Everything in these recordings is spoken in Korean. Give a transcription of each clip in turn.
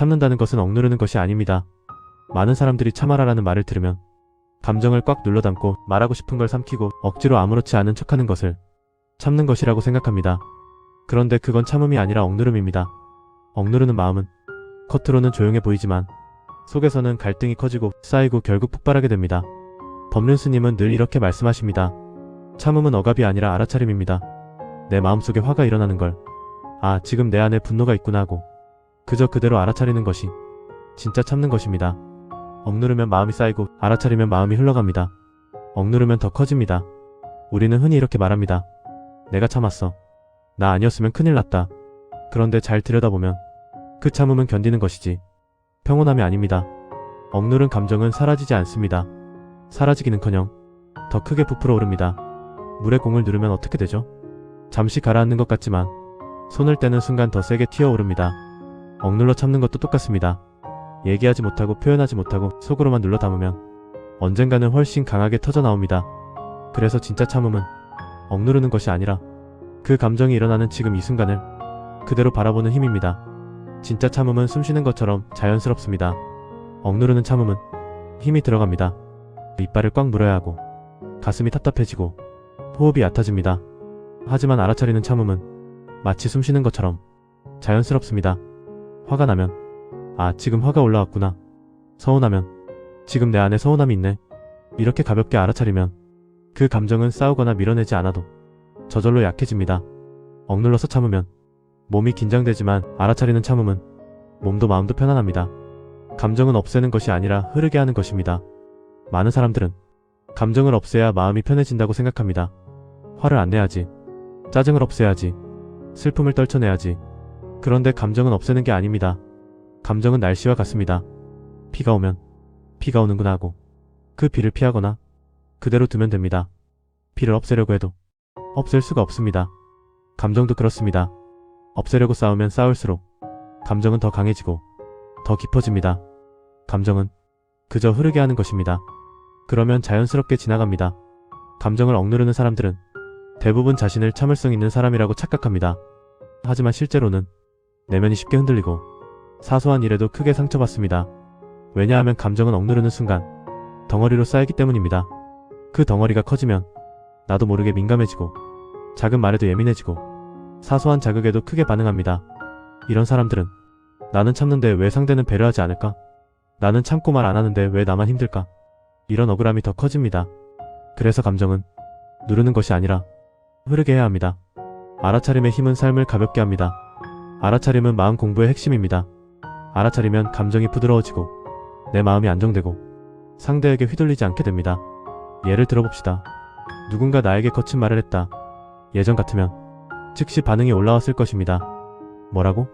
참는다는 것은 억누르는 것이 아닙니다. 많은 사람들이 참아라라는 말을 들으면 감정을 꽉 눌러 담고 말하고 싶은 걸 삼키고 억지로 아무렇지 않은 척하는 것을 참는 것이라고 생각합니다. 그런데 그건 참음이 아니라 억누름입니다. 억누르는 마음은 겉으로는 조용해 보이지만 속에서는 갈등이 커지고 쌓이고 결국 폭발하게 됩니다. 법륜 스님은 늘 이렇게 말씀하십니다. 참음은 억압이 아니라 알아차림입니다. 내 마음속에 화가 일어나는 걸 지금 내 안에 분노가 있구나 하고 그저 그대로 알아차리는 것이 진짜 참는 것입니다. 억누르면 마음이 쌓이고 알아차리면 마음이 흘러갑니다. 억누르면 더 커집니다. 우리는 흔히 이렇게 말합니다. 내가 참았어. 나 아니었으면 큰일 났다. 그런데 잘 들여다보면 그 참음은 견디는 것이지 평온함이 아닙니다. 억누른 감정은 사라지지 않습니다. 사라지기는커녕 더 크게 부풀어 오릅니다. 물에 공을 누르면 어떻게 되죠? 잠시 가라앉는 것 같지만 손을 떼는 순간 더 세게 튀어오릅니다. 억눌러 참는 것도 똑같습니다. 얘기하지 못하고 표현하지 못하고 속으로만 눌러 담으면 언젠가는 훨씬 강하게 터져나옵니다. 그래서 진짜 참음은 억누르는 것이 아니라 그 감정이 일어나는 지금 이 순간을 그대로 바라보는 힘입니다. 진짜 참음은 숨쉬는 것처럼 자연스럽습니다. 억누르는 참음은 힘이 들어갑니다. 이빨을 꽉 물어야 하고 가슴이 답답해지고 호흡이 얕아집니다. 하지만 알아차리는 참음은 마치 숨쉬는 것처럼 자연스럽습니다. 화가 나면 지금 화가 올라왔구나. 서운하면 지금 내 안에 서운함이 있네. 이렇게 가볍게 알아차리면 그 감정은 싸우거나 밀어내지 않아도 저절로 약해집니다. 억눌러서 참으면 몸이 긴장되지만 알아차리는 참음은 몸도 마음도 편안합니다. 감정은 없애는 것이 아니라 흐르게 하는 것입니다. 많은 사람들은 감정을 없애야 마음이 편해진다고 생각합니다. 화를 안 내야지. 짜증을 없애야지. 슬픔을 떨쳐내야지. 그런데 감정은 없애는 게 아닙니다. 감정은 날씨와 같습니다. 비가 오면 비가 오는구나 하고 그 비를 피하거나 그대로 두면 됩니다. 비를 없애려고 해도 없앨 수가 없습니다. 감정도 그렇습니다. 없애려고 싸우면 싸울수록 감정은 더 강해지고 더 깊어집니다. 감정은 그저 흐르게 하는 것입니다. 그러면 자연스럽게 지나갑니다. 감정을 억누르는 사람들은 대부분 자신을 참을성 있는 사람이라고 착각합니다. 하지만 실제로는 내면이 쉽게 흔들리고 사소한 일에도 크게 상처받습니다. 왜냐하면 감정은 억누르는 순간 덩어리로 쌓이기 때문입니다. 그 덩어리가 커지면 나도 모르게 민감해지고 작은 말에도 예민해지고 사소한 자극에도 크게 반응합니다. 이런 사람들은 나는 참는데 왜 상대는 배려하지 않을까? 나는 참고 말 안 하는데 왜 나만 힘들까? 이런 억울함이 더 커집니다. 그래서 감정은 누르는 것이 아니라 흐르게 해야 합니다. 알아차림의 힘은 삶을 가볍게 합니다. 알아차림은 마음 공부의 핵심입니다. 알아차리면 감정이 부드러워지고 내 마음이 안정되고 상대에게 휘둘리지 않게 됩니다. 예를 들어봅시다. 누군가 나에게 거친 말을 했다. 예전 같으면 즉시 반응이 올라왔을 것입니다. 뭐라고?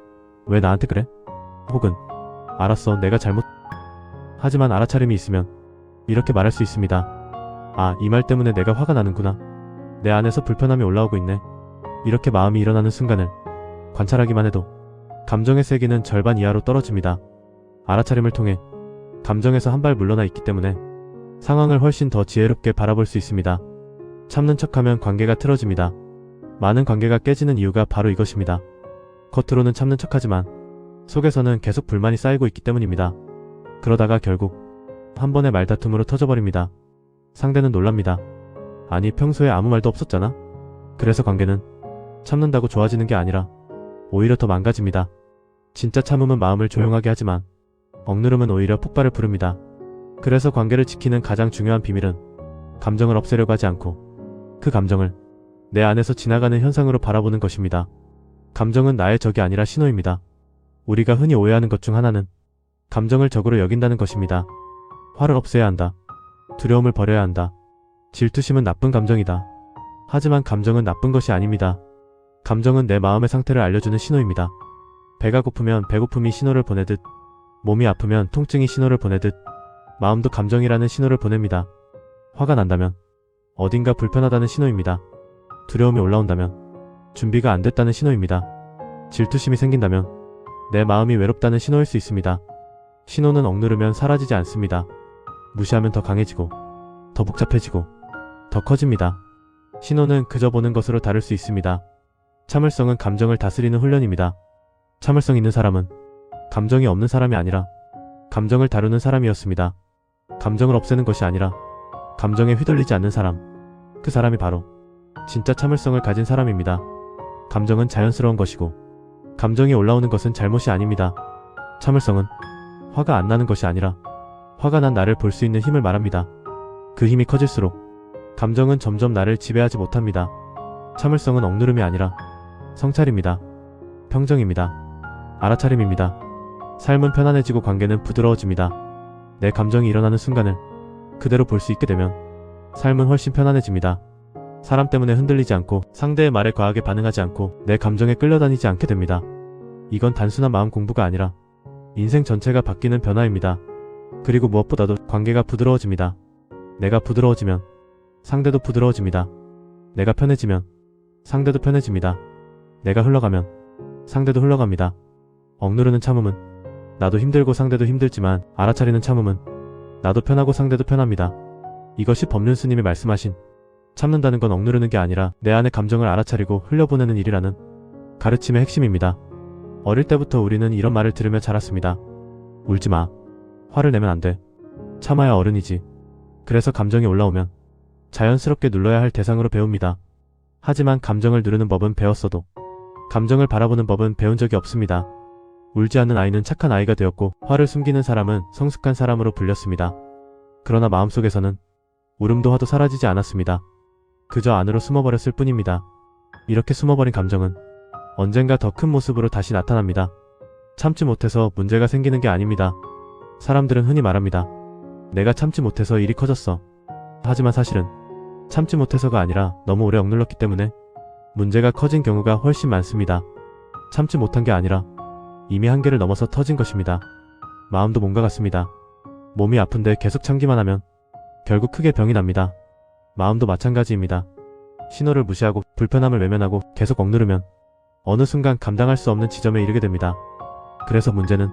왜 나한테 그래? 혹은 알았어, 내가 잘못... 하지만 알아차림이 있으면 이렇게 말할 수 있습니다. 이 말 때문에 내가 화가 나는구나. 내 안에서 불편함이 올라오고 있네. 이렇게 마음이 일어나는 순간을 관찰하기만 해도 감정의 세기는 절반 이하로 떨어집니다. 알아차림을 통해 감정에서 한 발 물러나 있기 때문에 상황을 훨씬 더 지혜롭게 바라볼 수 있습니다. 참는 척하면 관계가 틀어집니다. 많은 관계가 깨지는 이유가 바로 이것입니다. 겉으로는 참는 척하지만 속에서는 계속 불만이 쌓이고 있기 때문입니다. 그러다가 결국 한 번의 말다툼으로 터져버립니다. 상대는 놀랍니다. 아니, 평소에 아무 말도 없었잖아? 그래서 관계는 참는다고 좋아지는 게 아니라 오히려 더 망가집니다. 진짜 참음은 마음을 조용하게 하지만 억누름은 오히려 폭발을 부릅니다. 그래서 관계를 지키는 가장 중요한 비밀은 감정을 없애려고 하지 않고 그 감정을 내 안에서 지나가는 현상으로 바라보는 것입니다. 감정은 나의 적이 아니라 신호입니다. 우리가 흔히 오해하는 것 중 하나는 감정을 적으로 여긴다는 것입니다. 화를 없애야 한다. 두려움을 버려야 한다. 질투심은 나쁜 감정이다. 하지만 감정은 나쁜 것이 아닙니다. 감정은 내 마음의 상태를 알려주는 신호입니다. 배가 고프면 배고픔이 신호를 보내듯 몸이 아프면 통증이 신호를 보내듯 마음도 감정이라는 신호를 보냅니다. 화가 난다면 어딘가 불편하다는 신호입니다. 두려움이 올라온다면 준비가 안 됐다는 신호입니다. 질투심이 생긴다면 내 마음이 외롭다는 신호일 수 있습니다. 신호는 억누르면 사라지지 않습니다. 무시하면 더 강해지고 더 복잡해지고 더 커집니다. 신호는 그저 보는 것으로 다를 수 있습니다. 참을성은 감정을 다스리는 훈련입니다. 참을성 있는 사람은 감정이 없는 사람이 아니라 감정을 다루는 사람이었습니다. 감정을 없애는 것이 아니라 감정에 휘둘리지 않는 사람. 그 사람이 바로 진짜 참을성을 가진 사람입니다. 감정은 자연스러운 것이고 감정이 올라오는 것은 잘못이 아닙니다. 참을성은 화가 안 나는 것이 아니라 화가 난 나를 볼 수 있는 힘을 말합니다. 그 힘이 커질수록 감정은 점점 나를 지배하지 못합니다. 참을성은 억누름이 아니라 성찰입니다. 평정입니다. 알아차림입니다. 삶은 편안해지고 관계는 부드러워집니다. 내 감정이 일어나는 순간을 그대로 볼 수 있게 되면 삶은 훨씬 편안해집니다. 사람 때문에 흔들리지 않고 상대의 말에 과하게 반응하지 않고 내 감정에 끌려다니지 않게 됩니다. 이건 단순한 마음 공부가 아니라 인생 전체가 바뀌는 변화입니다. 그리고 무엇보다도 관계가 부드러워집니다. 내가 부드러워지면 상대도 부드러워집니다. 내가 편해지면 상대도 편해집니다. 내가 흘러가면 상대도 흘러갑니다. 억누르는 참음은 나도 힘들고 상대도 힘들지만 알아차리는 참음은 나도 편하고 상대도 편합니다. 이것이 법륜 스님이 말씀하신 참는다는 건 억누르는 게 아니라 내 안의 감정을 알아차리고 흘려보내는 일이라는 가르침의 핵심입니다. 어릴 때부터 우리는 이런 말을 들으며 자랐습니다. 울지 마. 화를 내면 안 돼. 참아야 어른이지. 그래서 감정이 올라오면 자연스럽게 눌러야 할 대상으로 배웁니다. 하지만 감정을 누르는 법은 배웠어도 감정을 바라보는 법은 배운 적이 없습니다. 울지 않는 아이는 착한 아이가 되었고 화를 숨기는 사람은 성숙한 사람으로 불렸습니다. 그러나 마음속에서는 울음도 화도 사라지지 않았습니다. 그저 안으로 숨어버렸을 뿐입니다. 이렇게 숨어버린 감정은 언젠가 더 큰 모습으로 다시 나타납니다. 참지 못해서 문제가 생기는 게 아닙니다. 사람들은 흔히 말합니다. 내가 참지 못해서 일이 커졌어. 하지만 사실은 참지 못해서가 아니라 너무 오래 억눌렀기 때문에 문제가 커진 경우가 훨씬 많습니다. 참지 못한 게 아니라 이미 한계를 넘어서 터진 것입니다. 마음도 몸과 같습니다. 몸이 아픈데 계속 참기만 하면 결국 크게 병이 납니다. 마음도 마찬가지입니다. 신호를 무시하고 불편함을 외면하고 계속 억누르면 어느 순간 감당할 수 없는 지점에 이르게 됩니다. 그래서 문제는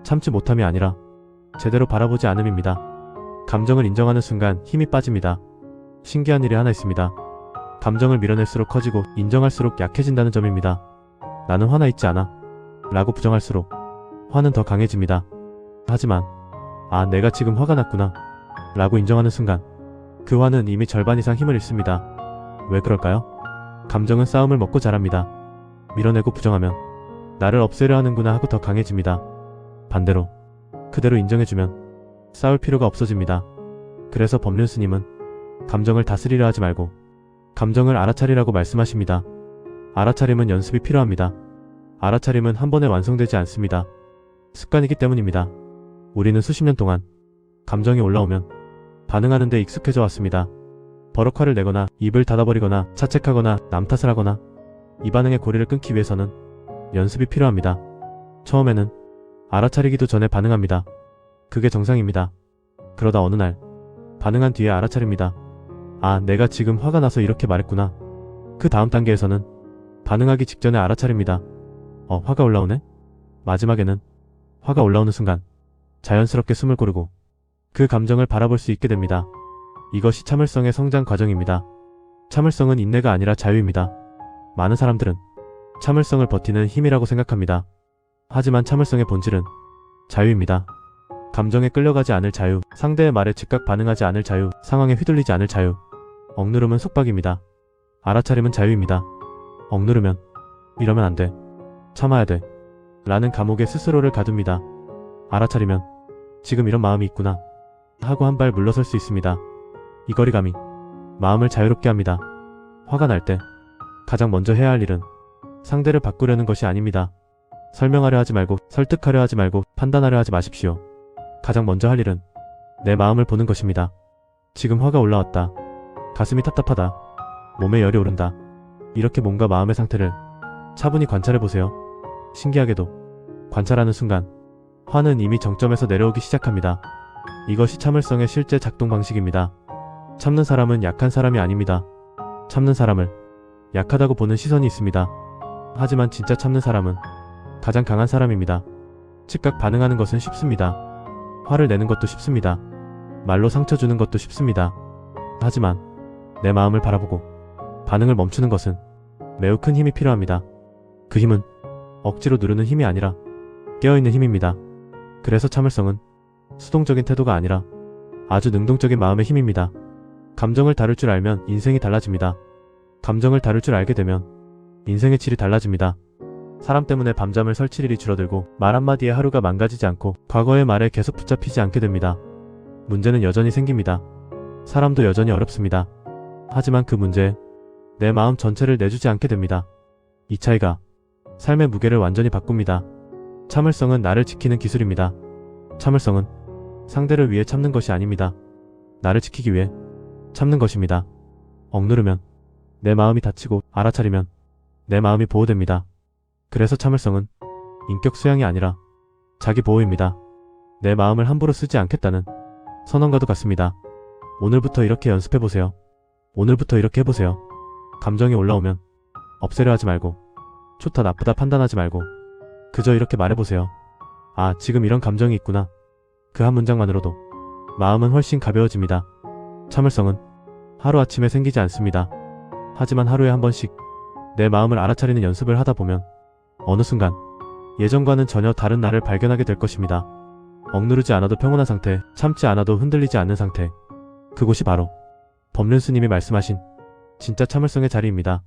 참지 못함이 아니라 제대로 바라보지 않음입니다. 감정을 인정하는 순간 힘이 빠집니다. 신기한 일이 하나 있습니다. 감정을 밀어낼수록 커지고 인정할수록 약해진다는 점입니다. 나는 화나 있지 않아 라고 부정할수록 화는 더 강해집니다. 하지만 내가 지금 화가 났구나 라고 인정하는 순간 그 화는 이미 절반 이상 힘을 잃습니다. 왜 그럴까요? 감정은 싸움을 먹고 자랍니다. 밀어내고 부정하면 나를 없애려 하는구나 하고 더 강해집니다. 반대로 그대로 인정해주면 싸울 필요가 없어집니다. 그래서 법륜 스님은 감정을 다스리려 하지 말고 감정을 알아차리라고 말씀하십니다. 알아차림은 연습이 필요합니다. 알아차림은 한 번에 완성되지 않습니다. 습관이기 때문입니다. 우리는 수십 년 동안 감정이 올라오면 반응하는 데 익숙해져 왔습니다. 버럭 화를 내거나 입을 닫아버리거나 자책하거나 남 탓을 하거나 이 반응의 고리를 끊기 위해서는 연습이 필요합니다. 처음에는 알아차리기도 전에 반응합니다. 그게 정상입니다. 그러다 어느 날 반응한 뒤에 알아차립니다. 내가 지금 화가 나서 이렇게 말했구나. 그 다음 단계에서는 반응하기 직전에 알아차립니다. 화가 올라오네? 마지막에는 화가 올라오는 순간 자연스럽게 숨을 고르고 그 감정을 바라볼 수 있게 됩니다. 이것이 참을성의 성장 과정입니다. 참을성은 인내가 아니라 자유입니다. 많은 사람들은 참을성을 버티는 힘이라고 생각합니다. 하지만 참을성의 본질은 자유입니다. 감정에 끌려가지 않을 자유, 상대의 말에 즉각 반응하지 않을 자유, 상황에 휘둘리지 않을 자유. 억누름은 속박입니다. 알아차림은 자유입니다. 억누르면 이러면 안 돼. 참아야 돼. 라는 감옥에 스스로를 가둡니다. 알아차리면 지금 이런 마음이 있구나 하고 한 발 물러설 수 있습니다. 이 거리감이 마음을 자유롭게 합니다. 화가 날 때 가장 먼저 해야 할 일은 상대를 바꾸려는 것이 아닙니다. 설명하려 하지 말고 설득하려 하지 말고 판단하려 하지 마십시오. 가장 먼저 할 일은 내 마음을 보는 것입니다. 지금 화가 올라왔다. 가슴이 답답하다. 몸에 열이 오른다. 이렇게 몸과 마음의 상태를 차분히 관찰해보세요. 신기하게도 관찰하는 순간 화는 이미 정점에서 내려오기 시작합니다. 이것이 참을성의 실제 작동 방식입니다. 참는 사람은 약한 사람이 아닙니다. 참는 사람을 약하다고 보는 시선이 있습니다. 하지만 진짜 참는 사람은 가장 강한 사람입니다. 즉각 반응하는 것은 쉽습니다. 화를 내는 것도 쉽습니다. 말로 상처 주는 것도 쉽습니다. 하지만 내 마음을 바라보고 반응을 멈추는 것은 매우 큰 힘이 필요합니다. 그 힘은 억지로 누르는 힘이 아니라 깨어있는 힘입니다. 그래서 참을성은 수동적인 태도가 아니라 아주 능동적인 마음의 힘입니다. 감정을 다룰 줄 알면 인생이 달라집니다. 감정을 다룰 줄 알게 되면 인생의 질이 달라집니다. 사람 때문에 밤잠을 설칠 일이 줄어들고 말 한마디에 하루가 망가지지 않고 과거의 말에 계속 붙잡히지 않게 됩니다. 문제는 여전히 생깁니다. 사람도 여전히 어렵습니다. 하지만 그 문제에 내 마음 전체를 내주지 않게 됩니다. 이 차이가 삶의 무게를 완전히 바꿉니다. 참을성은 나를 지키는 기술입니다. 참을성은 상대를 위해 참는 것이 아닙니다. 나를 지키기 위해 참는 것입니다. 억누르면 내 마음이 다치고 알아차리면 내 마음이 보호됩니다. 그래서 참을성은 인격 수양이 아니라 자기 보호입니다. 내 마음을 함부로 쓰지 않겠다는 선언과도 같습니다. 오늘부터 이렇게 연습해보세요. 오늘부터 이렇게 해보세요. 감정이 올라오면 없애려 하지 말고 좋다 나쁘다 판단하지 말고 그저 이렇게 말해보세요. 아, 지금 이런 감정이 있구나. 그 한 문장만으로도 마음은 훨씬 가벼워집니다. 참을성은 하루아침에 생기지 않습니다. 하지만 하루에 한 번씩 내 마음을 알아차리는 연습을 하다 보면 어느 순간 예전과는 전혀 다른 나를 발견하게 될 것입니다. 억누르지 않아도 평온한 상태, 참지 않아도 흔들리지 않는 상태. 그곳이 바로 법륜스님이 말씀하신 진짜 참을성의 자리입니다.